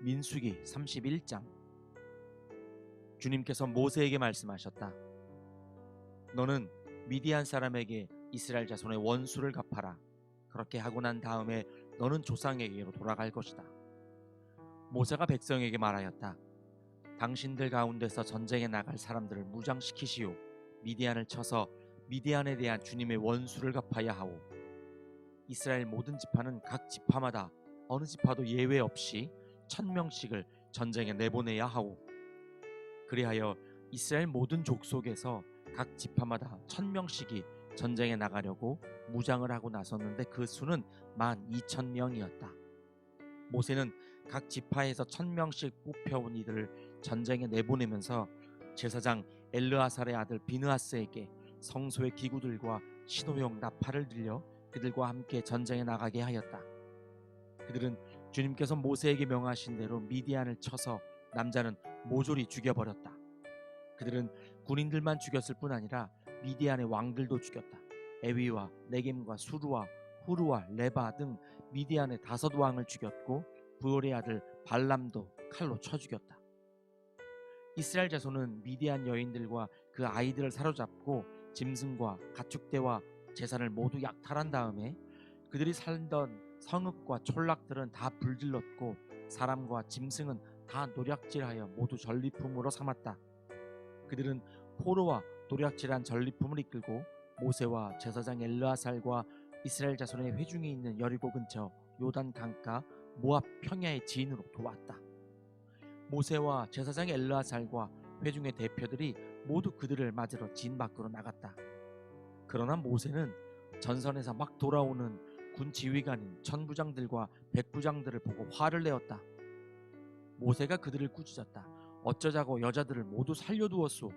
민수기 31장. 주님께서 모세에게 말씀하셨다. 너는 미디안 사람에게 이스라엘 자손의 원수를 갚아라. 그렇게 하고 난 다음에 너는 조상에게로 돌아갈 것이다. 모세가 백성에게 말하였다. 당신들 가운데서 전쟁에 나갈 사람들을 무장시키시오. 미디안을 쳐서 미디안에 대한 주님의 원수를 갚아야 하오. 이스라엘 모든 지파는 각 지파마다 어느 지파도 예외 없이 1000명씩을 전쟁에 내보내야 하오. 그리하여 이스라엘 모든 족속에서 각 지파마다 1000명씩이 전쟁에 나가려고 무장을 하고 나섰는데 그 수는 12,000명이었다. 모세는 각 지파에서 1000명씩 뽑혀온 이들을 전쟁에 내보내면서 제사장 엘르아살의 아들 비느하스에게 성소의 기구들과 신호용 나팔을 들려 그들과 함께 전쟁에 나가게 하였다. 그들은 주님께서 모세에게 명하신 대로 미디안을 쳐서 남자는 모조리 죽여버렸다. 그들은 군인들만 죽였을 뿐 아니라 미디안의 왕들도 죽였다. 에위와 네겜과 수루와 후루와 레바 등 미디안의 5왕을 죽였고 부올의 아들 발람도 칼로 쳐 죽였다. 이스라엘 자손은 미디안 여인들과 그 아이들을 사로잡고 짐승과 가축대와 재산을 모두 약탈한 다음에 그들이 살던 성읍과 촌락들은 다 불질렀고 사람과 짐승은 다 노략질하여 모두 전리품으로 삼았다. 그들은 포로와 노략질한 전리품을 이끌고 모세와 제사장 엘르아살과 이스라엘 자손의 회중이 있는 여리고 근처 요단 강가 모압 평야의 지인으로 도왔다. 모세와 제사장 엘르아살과 회중의 대표들이 모두 그들을 맞으러 진 밖으로 나갔다. 그러나 모세는 전선에서 막 돌아오는 군 지휘관인 천부장들과 백부장들을 보고 화를 내었다. 모세가 그들을 꾸짖었다. 어쩌자고 여자들을 모두 살려두었소.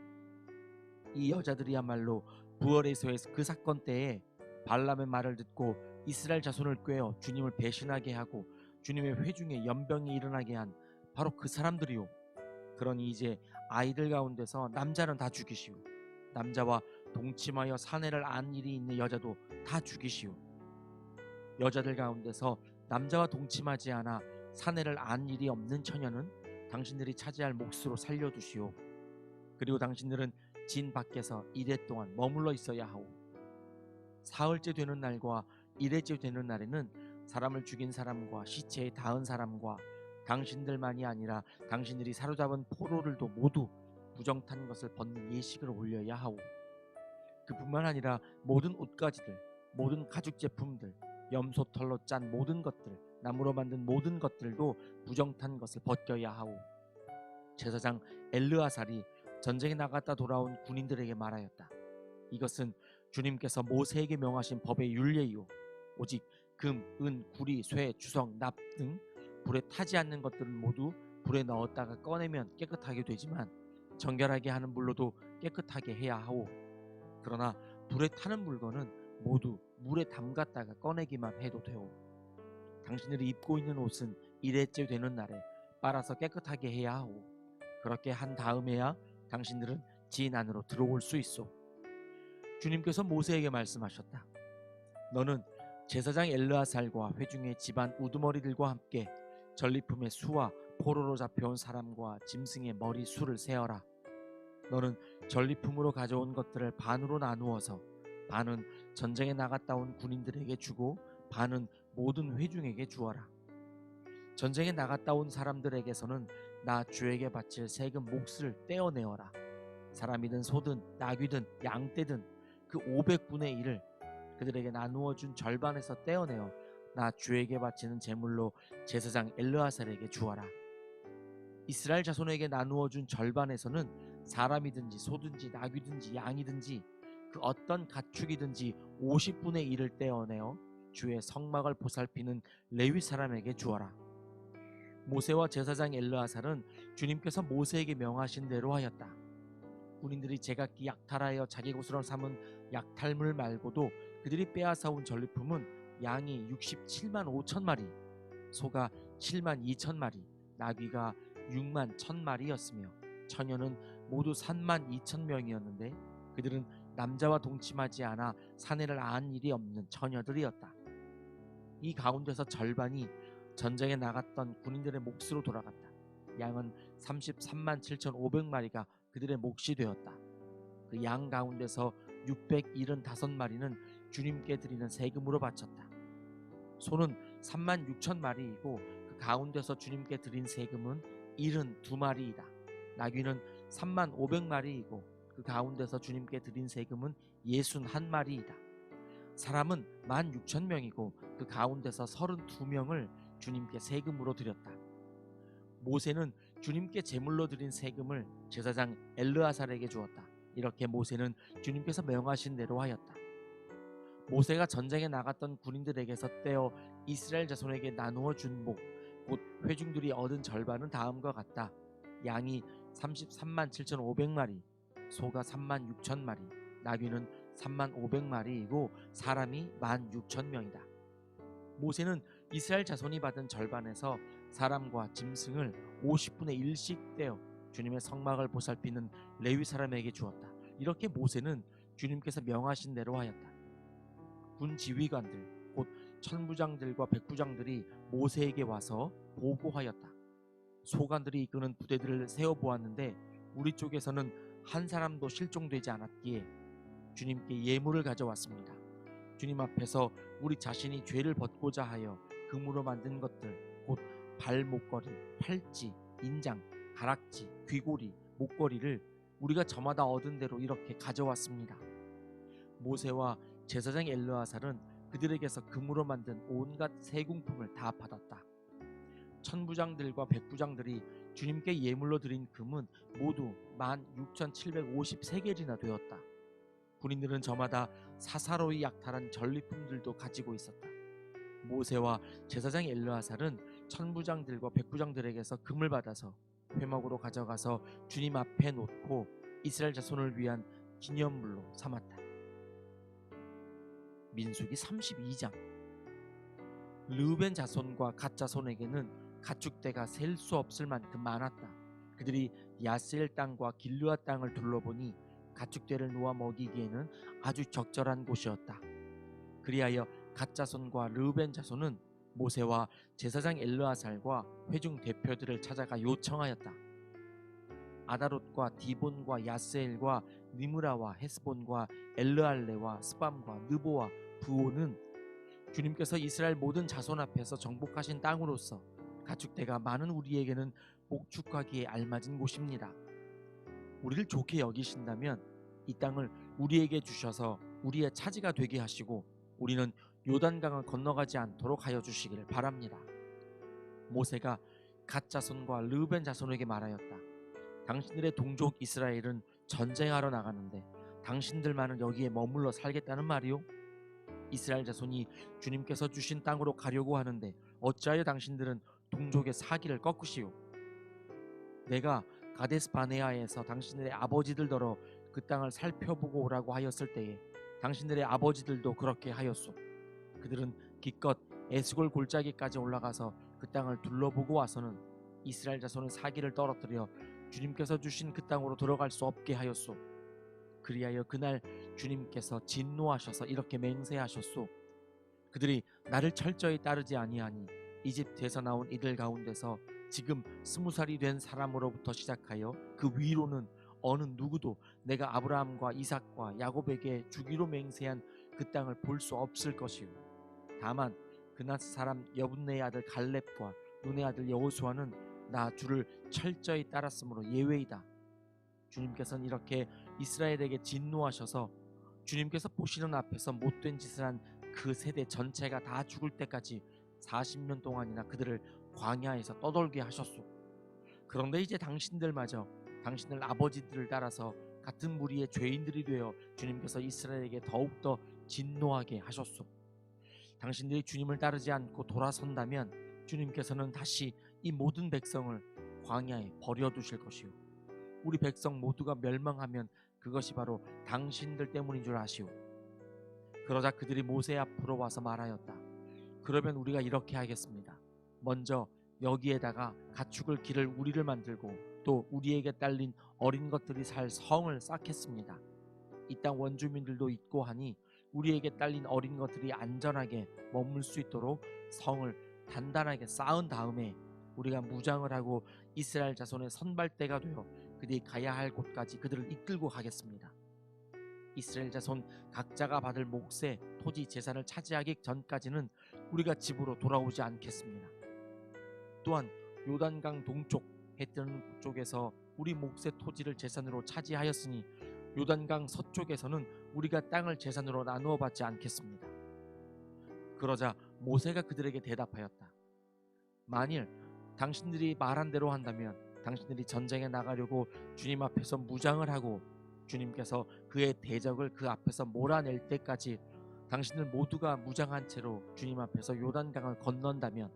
이 여자들이야말로 부월에서의 그 사건 때에 발람의 말을 듣고 이스라엘 자손을 꾀어 주님을 배신하게 하고 주님의 회중에 연병이 일어나게 한 바로 그 사람들이요. 그러니 이제 아이들 가운데서 남자는 다 죽이시오. 남자와 동침하여 사내를 안 일이 있는 여자도 다 죽이시오. 여자들 가운데서 남자와 동침하지 않아 사내를 안 일이 없는 처녀는 당신들이 차지할 몫으로 살려두시오. 그리고 당신들은 진 밖에서 이레 동안 머물러 있어야 하오. 사흘째 되는 날과 이레째 되는 날에는 사람을 죽인 사람과 시체에 닿은 사람과 당신들만이 아니라 당신들이 사로잡은 포로들도 모두 부정탄 것을 벗는 예식을 올려야 하오. 그뿐만 아니라 모든 옷가지들, 모든 가죽 제품들, 염소털로 짠 모든 것들, 나무로 만든 모든 것들도 부정탄 것을 벗겨야 하오. 제사장 엘르아살이 전쟁에 나갔다 돌아온 군인들에게 말하였다. 이것은 주님께서 모세에게 명하신 법의 율례이요. 오직 금, 은, 구리, 쇠, 주석, 납 등 불에 타지 않는 것들은 모두 불에 넣었다가 꺼내면 깨끗하게 되지만 정결하게 하는 물로도 깨끗하게 해야 하오. 그러나 불에 타는 물건은 모두 물에 담갔다가 꺼내기만 해도 되오. 당신들이 입고 있는 옷은 이레째 되는 날에 빨아서 깨끗하게 해야 하오. 그렇게 한 다음에야 당신들은 진 안으로 들어올 수 있소. 주님께서 모세에게 말씀하셨다. 너는 제사장 엘르아살과 회중의 집안 우두머리들과 함께 전리품의 수와 포로로 잡혀온 사람과 짐승의 머리 수를 세어라. 너는 전리품으로 가져온 것들을 반으로 나누어서 반은 전쟁에 나갔다 온 군인들에게 주고 반은 모든 회중에게 주어라. 전쟁에 나갔다 온 사람들에게서는 나 주에게 바칠 세금 몫을 떼어내어라. 사람이든 소든 나귀든 양떼든 그 500분의 1을 그들에게 나누어 준 절반에서 떼어내어 나 주에게 바치는 제물로 제사장 엘르아살에게 주어라. 이스라엘 자손에게 나누어 준 절반에서는 사람이든지 소든지 나귀든지 양이든지 그 어떤 가축이든지 50분의 1을 떼어내어 주의 성막을 보살피는 레위 사람에게 주어라. 모세와 제사장 엘르아살은 주님께서 모세에게 명하신 대로 하였다. 군인들이 제각기 약탈하여 자기 것으로 삼은 약탈물 말고도 그들이 빼앗아온 전리품은 양이 67만 5천 마리, 소가 7만 2천 마리, 나귀가 6만 1천 마리였으며 처녀는 모두 3만 2천 명이었는데 그들은 남자와 동침하지 않아 사내를 안 일이 없는 처녀들이었다. 이 가운데서 절반이 전쟁에 나갔던 군인들의 몫으로 돌아갔다. 양은 33만 7,500마리가 그들의 몫이 되었다. 그 양 가운데서 675마리는 주님께 드리는 세금으로 바쳤다. 소는 3만 6천 마리이고 그 가운데서 주님께 드린 세금은 72마리이다. 나귀는 3만 500마리이고 그 가운데서 주님께 드린 세금은 61마리이다. 사람은 1만 6천 명이고 그 가운데서 32명을 주님께 세금으로 드렸다. 모세는 주님께 제물로 드린 세금을 제사장 엘르아살에게 주었다. 이렇게 모세는 주님께서 명하신 대로 하였다. 모세가 전쟁에 나갔던 군인들에게서 떼어 이스라엘 자손에게 나누어 준 목, 곧 회중들이 얻은 절반은 다음과 같다. 양이 33만 7,500마리, 소가 3만 6천 마리, 나귀는 3만 500마리이고 사람이 1만 6천 명이다. 모세는 이스라엘 자손이 받은 절반에서 사람과 짐승을 50분의 1씩 떼어 주님의 성막을 보살피는 레위 사람에게 주었다. 이렇게 모세는 주님께서 명하신 대로 하였다. 군 지휘관들, 곧 천부장들과 백부장들이 모세에게 와서 보고하였다. 소관들이 이끄는 부대들을 세어보았는데 우리 쪽에서는 한 사람도 실종되지 않았기에 주님께 예물을 가져왔습니다. 주님 앞에서 우리 자신이 죄를 벗고자 하여 금으로 만든 것들, 곧 발목걸이, 팔찌, 인장, 가락지, 귀고리, 목걸이를 우리가 저마다 얻은 대로 이렇게 가져왔습니다. 모세와 제사장 엘르아살은 그들에게서 금으로 만든 온갖 세궁품을 다 받았다. 천부장들과 백부장들이 주님께 예물로 드린 금은 모두 16,753개이나 되었다. 군인들은 저마다 사사로이 약탈한 전리품들도 가지고 있었다. 모세와 제사장 엘르아살은 천부장들과 백부장들에게서 금을 받아서 회막으로 가져가서 주님 앞에 놓고 이스라엘 자손을 위한 기념물로 삼았다. 민수기 32장. 르우벤 자손과 갓 자손에게는 가축대가 셀 수 없을 만큼 많았다. 그들이 야셀 땅과 길르아 땅을 둘러보니 가축대를 놓아 먹이기에는 아주 적절한 곳이었다. 그리하여 갓 자손과 르우벤 자손은 모세와 제사장 엘르아살과 회중 대표들을 찾아가 요청하였다. 아다롯과 디본과 야스엘과 니므라와 헤스본과 엘르알레와 스밤과 느보와 부오는 주님께서 이스라엘 모든 자손 앞에서 정복하신 땅으로서 가축대가 많은 우리에게는 목축하기에 알맞은 곳입니다. 우리를 좋게 여기신다면 이 땅을 우리에게 주셔서 우리의 차지가 되게 하시고 우리는 요단강을 건너가지 않도록 하여 주시기를 바랍니다. 모세가 갓 자손과 르우벤 자손에게 말하였다. 당신들의 동족 이스라엘은 전쟁하러 나가는데 당신들만은 여기에 머물러 살겠다는 말이요? 이스라엘 자손이 주님께서 주신 땅으로 가려고 하는데 어찌하여 당신들은 동족의 사기를 꺾으시오? 내가 가데스 바네아에서 당신들의 아버지들더러 그 땅을 살펴보고 오라고 하였을 때에 당신들의 아버지들도 그렇게 하였소. 그들은 기껏 에스골 골짜기까지 올라가서 그 땅을 둘러보고 와서는 이스라엘 자손의 사기를 떨어뜨려 주님께서 주신 그 땅으로 들어갈 수 없게 하였소. 그리하여 그날 주님께서 진노하셔서 이렇게 맹세하셨소. 그들이 나를 철저히 따르지 아니하니 이집트에서 나온 이들 가운데서 지금 20살이 된 사람으로부터 시작하여 그 위로는 어느 누구도 내가 아브라함과 이삭과 야곱에게 주기로 맹세한 그 땅을 볼 수 없을 것이요. 다만 그나스 사람 여분네의 아들 갈렙과 눈의 아들 여호수아는 나 주를 철저히 따랐으므로 예외이다. 주님께서는 이렇게 이스라엘에게 진노하셔서 주님께서 보시는 앞에서 못된 짓을 한 그 세대 전체가 다 죽을 때까지 40년 동안이나 그들을 광야에서 떠돌게 하셨소. 그런데 이제 당신들마저 당신들 아버지들을 따라서 같은 무리의 죄인들이 되어 주님께서 이스라엘에게 더욱더 진노하게 하셨소. 당신들이 주님을 따르지 않고 돌아선다면 주님께서는 다시 이 모든 백성을 광야에 버려두실 것이요. 우리 백성 모두가 멸망하면 그것이 바로 당신들 때문인 줄 아시오. 그러자 그들이 모세 앞으로 와서 말하였다. 그러면 우리가 이렇게 하겠습니다. 먼저 여기에다가 가축을 기를 우리를 만들고 또 우리에게 딸린 어린 것들이 살 성을 쌓겠습니다. 이 땅 원주민들도 있고 하니 우리에게 딸린 어린 것들이 안전하게 머물 수 있도록 성을 단단하게 쌓은 다음에 우리가 무장을 하고 이스라엘 자손의 선발대가 되어 그들이 가야 할 곳까지 그들을 이끌고 가겠습니다. 이스라엘 자손 각자가 받을 몫의 토지 재산을 차지하기 전까지는 우리가 집으로 돌아오지 않겠습니다. 또한 요단강 동쪽 해 뜨는 쪽에서 우리 몫의 토지를 재산으로 차지하였으니 요단강 서쪽에서는 우리가 땅을 재산으로 나누어 받지 않겠습니다. 그러자 모세가 그들에게 대답하였다. 만일 당신들이 말한 대로 한다면 당신들이 전쟁에 나가려고 주님 앞에서 무장을 하고 주님께서 그의 대적을 그 앞에서 몰아낼 때까지 당신들 모두가 무장한 채로 주님 앞에서 요단강을 건넌다면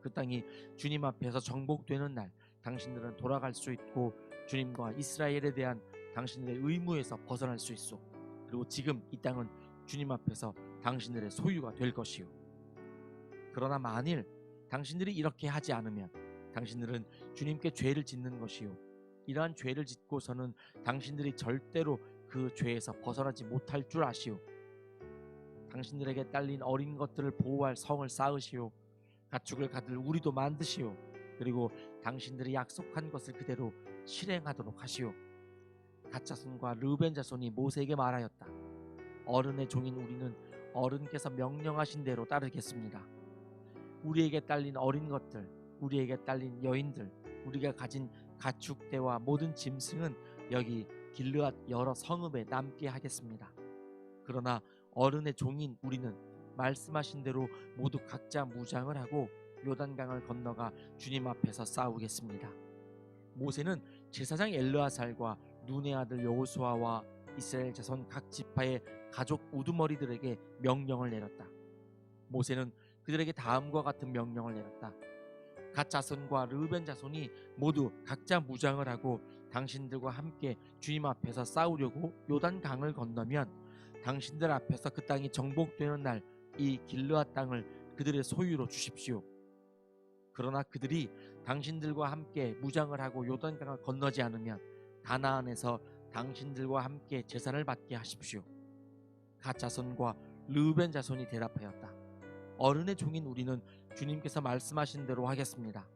그 땅이 주님 앞에서 정복되는 날 당신들은 돌아갈 수 있고 주님과 이스라엘에 대한 당신들의 의무에서 벗어날 수 있어. 그리고 지금 이 땅은 주님 앞에서 당신들의 소유가 될 것이요. 그러나 만일 당신들이 이렇게 하지 않으면 당신들은 주님께 죄를 짓는 것이요. 이러한 죄를 짓고서는 당신들이 절대로 그 죄에서 벗어나지 못할 줄 아시오. 당신들에게 딸린 어린 것들을 보호할 성을 쌓으시오. 가축을 가들 우리도 만드시오. 그리고 당신들이 약속한 것을 그대로 실행하도록 하시오. 갓 자손과 르벤 자손이 모세에게 말하였다. 어른의 종인 우리는 어른께서 명령하신 대로 따르겠습니다. 우리에게 딸린 어린 것들, 우리에게 딸린 여인들, 우리가 가진 가축대와 모든 짐승은 여기 길르앗 여러 성읍에 남게 하겠습니다. 그러나 어른의 종인 우리는 말씀하신 대로 모두 각자 무장을 하고 요단강을 건너가 주님 앞에서 싸우겠습니다. 모세는 제사장 엘르아살과 눈의 아들 여호수아와 이스라엘 자손 각 지파의 가족 우두머리들에게 명령을 내렸다. 모세는 그들에게 다음과 같은 명령을 내렸다. 갓 자손과 르벤 자손이 모두 각자 무장을 하고 당신들과 함께 주님 앞에서 싸우려고 요단강을 건너면 당신들 앞에서 그 땅이 정복되는 날 이 길르앗 땅을 그들의 소유로 주십시오. 그러나 그들이 당신들과 함께 무장을 하고 요단강을 건너지 않으면 가나안에서 당신들과 함께 제사를 받게 하십시오. 갓 자손과 르벤 자손이 대답하였다. 어른의 종인 우리는 주님께서 말씀하신 대로 하겠습니다.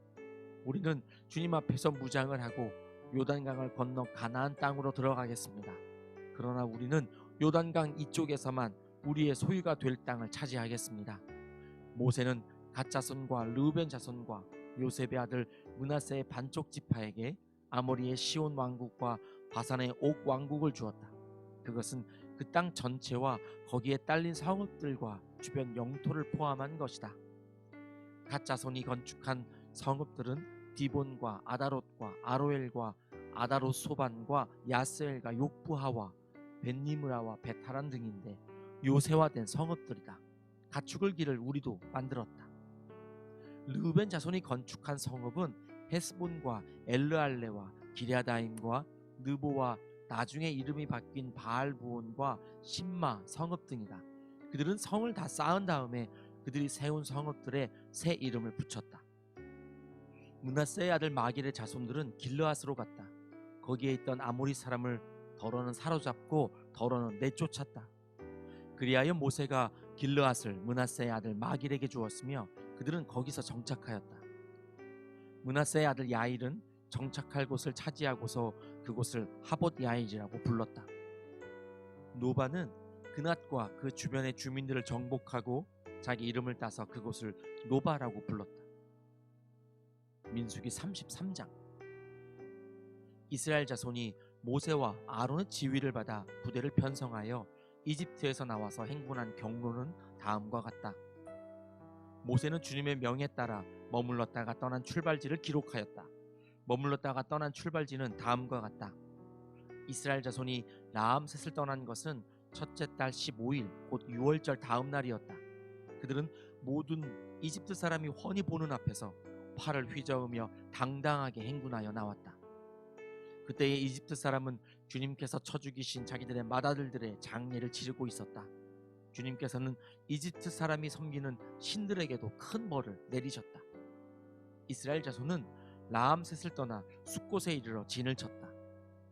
우리는 주님 앞에서 무장을 하고 요단강을 건너 가나안 땅으로 들어가겠습니다. 그러나 우리는 요단강 이쪽에서만 우리의 소유가 될 땅을 차지하겠습니다. 모세는 갓 자손과 르벤 자손과 요셉의 아들 므낫세의 반쪽 지파에게 아모리의 시온 왕국과 바산의 옥 왕국을 주었다. 그것은 그 땅 전체와 거기에 딸린 성읍들과 주변 영토를 포함한 것이다. 갓 자손이 건축한 성읍들은 디본과 아다롯과 아로엘과 아다롯 소반과 야스엘과 욕부하와 벳니므라와 베타란 등인데 요새화된 성읍들이다. 가축을 기를 우리도 만들었다. 르벤 자손이 건축한 성읍은 헤스본과 엘르알레와 기랴다임과 느보와 나중에 이름이 바뀐 바알부온과 심마 성읍 등이다. 그들은 성을 다 쌓은 다음에 그들이 세운 성읍들에 새 이름을 붙였다. 므낫세의 아들 마길의 자손들은 길르앗으로 갔다. 거기에 있던 아모리 사람을 더러는 사로잡고 더러는 내쫓았다. 그리하여 모세가 길르앗을 므낫세의 아들 마길에게 주었으며 그들은 거기서 정착하였다. 므낫세의 아들 야일은 정착할 곳을 차지하고서 그곳을 하봇 야일이라고 불렀다. 노바는 그낫과 그 주변의 주민들을 정복하고 자기 이름을 따서 그곳을 노바라고 불렀다. 민수기 33장. 이스라엘 자손이 모세와 아론의 지휘를 받아 부대를 편성하여 이집트에서 나와서 행군한 경로는 다음과 같다. 모세는 주님의 명에 따라 머물렀다가 떠난 출발지를 기록하였다. 머물렀다가 떠난 출발지는 다음과 같다. 이스라엘 자손이 라암셋을 떠난 것은 첫째 달 15일 곧 6월절 다음 날이었다. 그들은 모든 이집트 사람이 훤히 보는 앞에서 팔을 휘저으며 당당하게 행군하여 나왔다. 그때의 이집트 사람은 주님께서 쳐 죽이신 자기들의 맏아들들의 장례를 치르고 있었다. 주님께서는 이집트 사람이 섬기는 신들에게도 큰 벌을 내리셨다. 이스라엘 자손은 라암셋을 떠나 숫곳에 이르러 진을 쳤다.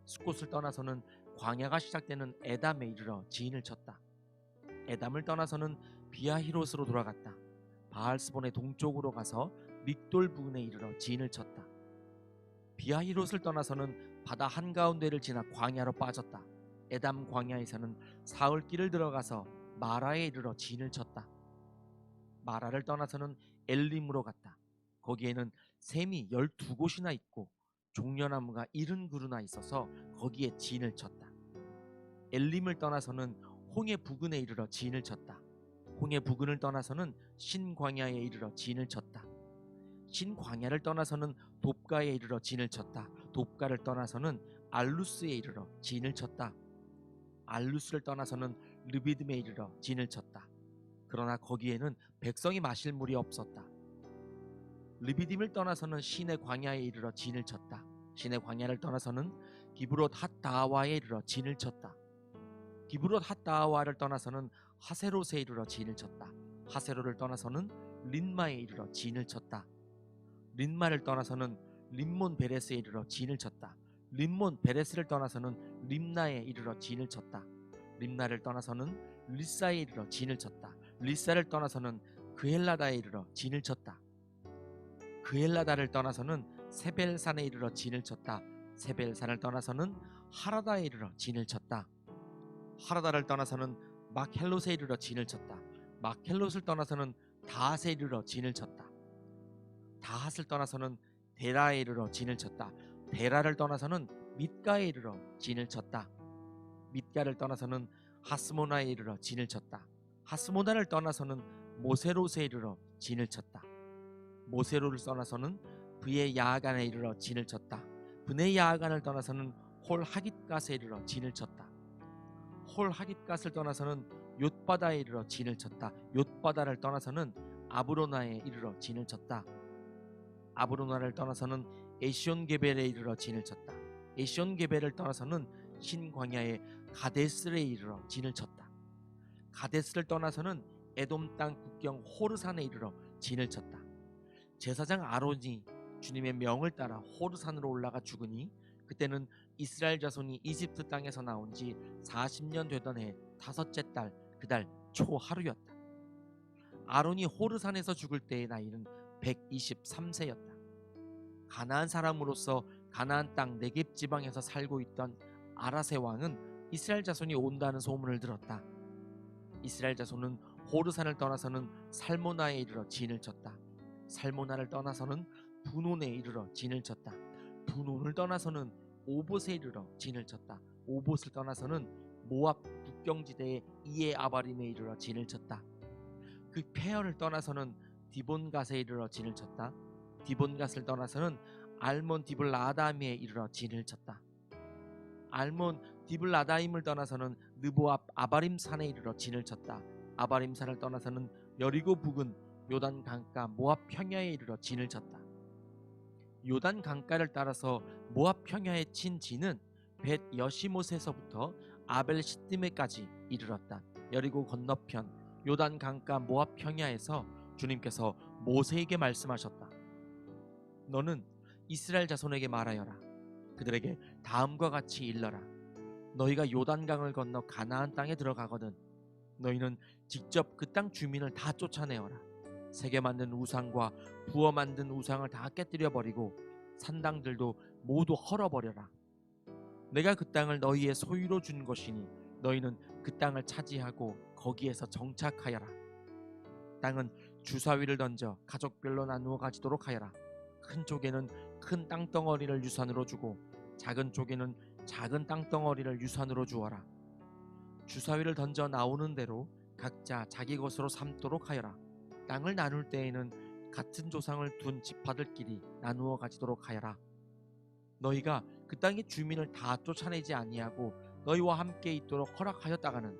숫곳을 떠나서는 광야가 시작되는 에담에 이르러 진을 쳤다. 에담을 떠나서는 비아히롯으로 돌아갔다. 바알스본의 동쪽으로 가서 믹돌 부근에 이르러 진을 쳤다. 비아히롯을 떠나서는 바다 한가운데를 지나 광야로 빠졌다. 에담 광야에서는 사흘 길을 들어가서 마라에 이르러 진을 쳤다. 마라를 떠나서는 엘림으로 갔다. 거기에는 샘이 12곳이나 있고 종려나무가 70그루나 있어서 거기에 진을 쳤다. 엘림을 떠나서는 홍해 부근에 이르러 진을 쳤다. 홍해 부근을 떠나서는 신광야에 이르러 진을 쳤다. 신광야를 떠나서는 돕가에 이르러 진을 쳤다. 돕가를 떠나서는 알루스에 이르러 진을 쳤다. 알루스를 떠나서는 르비딤에 이르러 진을 쳤다. 그러나 거기에는 백성이 마실 물이 없었다. 르비딤을 떠나서는 신의 광야에 이르러 진을 쳤다. 신의 광야를 떠나서는 기브롯 핫다와에 이르러 진을 쳤다. 기브롯 핫다와를 떠나서는 하세롯에 이르러 진을 쳤다. 하세롯을 떠나서는 린마에 이르러 진을 쳤다. 린마를 떠나서는 림몬 베레스에 이르러 진을 쳤다. 림몬 베레스를 떠나서는 림나에 이르러 진을 쳤다. 림나를 떠나서는 리사에 이르러 진을 쳤다. 리사를 떠나서는 그헬라다에 이르러 진을 쳤다. 그헬라다를 떠나서는 세벨산에 이르러 진을 쳤다. 세벨산을 떠나서는 하라다에 이르러 진을 쳤다. 하라다를 떠나서는 막헬롯에 이르러 진을 쳤다. 막헬롯을 떠나서는 다핫에 이르러 진을 쳤다. 다핫을 떠나서는 데라에 이르러 진을 쳤다. 데라를 떠나서는 밑가에 이르러 진을 쳤다. 밑가를 떠나서는 하스모나에 이르러 진을 쳤다. 하스모나를 떠나서는 모세롯에 이르러 진을 쳤다. 모세롯을 떠나서는 브의 야아간에 이르러 진을 쳤다. 브의 야아간을 떠나서는 홀 하깃갓에 이르러 진을 쳤다. 홀 하깃갓을 떠나서는 욤바다에 이르러 진을 쳤다. 욤바다를 떠나서는 아브로나에 이르러 진을 쳤다. 아브로나를 떠나서는 에시온게벨에 이르러 진을 쳤다. 에시온게벨을 떠나서는 신광야의 가데스에 이르러 진을 쳤다. 가데스를 떠나서는 에돔 땅 국경 호르산에 이르러 진을 쳤다. 제사장 아론이 주님의 명을 따라 호르산으로 올라가 죽으니 그때는 이스라엘 자손이 이집트 땅에서 나온 지 40년 되던 해 다섯째 달 그달 초하루였다. 아론이 호르산에서 죽을 때의 나이는 123세였다. 가나안 사람으로서 가나안 땅 네겝 지방에서 살고 있던 아라세 왕은 이스라엘 자손이 온다는 소문을 들었다. 이스라엘 자손은 호르산을 떠나서는 살모나에 이르러 진을 쳤다. 살모나를 떠나서는 분온에 이르러 진을 쳤다. 분온을 떠나서는 오봇에 이르러 진을 쳤다. 오봇을 떠나서는 모압 국경지대의 이에 아바림에 이르러 진을 쳤다. 그 폐허를 떠나서는 디본갓에 이르러 진을 쳤다. 디본갓을 떠나서는 알몬 디블라다임에 이르러 진을 쳤다. 알몬 디블라다임을 떠나서는 느보압 아바림 산에 이르러 진을 쳤다. 아바림 산을 떠나서는 여리고 부근 요단 강가 모압 평야에 이르러 진을 쳤다. 요단 강가를 따라서 모압 평야에 친 진은 벳 여시못에서부터 아벨 시띠메까지 이르렀다. 여리고 건너편 요단 강가 모압 평야에서 주님께서 모세에게 말씀하셨다. 너는 이스라엘 자손에게 말하여라. 그들에게 다음과 같이 일러라. 너희가 요단강을 건너 가나안 땅에 들어가거든 너희는 직접 그 땅 주민을 다 쫓아내어라. 새겨 만든 우상과 부어 만든 우상을 다 깨뜨려 버리고 산당들도 모두 헐어버려라. 내가 그 땅을 너희의 소유로 준 것이니 너희는 그 땅을 차지하고 거기에서 정착하여라. 땅은 주사위를 던져 가족별로 나누어 가지도록 하여라. 큰 쪽에는 큰 땅덩어리를 유산으로 주고 작은 쪽에는 작은 땅덩어리를 유산으로 주어라. 주사위를 던져 나오는 대로 각자 자기 것으로 삼도록 하여라. 땅을 나눌 때에는 같은 조상을 둔 지파들끼리 나누어 가지도록 하여라. 너희가 그 땅의 주민을 다 쫓아내지 아니하고 너희와 함께 있도록 허락하였다가는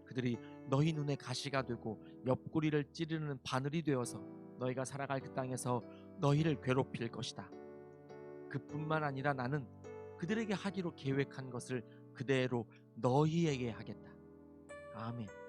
그들이 너희 눈에 가시가 되고 옆구리를 찌르는 바늘이 되어서 너희가 살아갈 그 땅에서 너희를 괴롭힐 것이다. 그뿐만 아니라 나는 그들에게 하기로 계획한 것을 그대로 너희에게 하겠다. 아멘.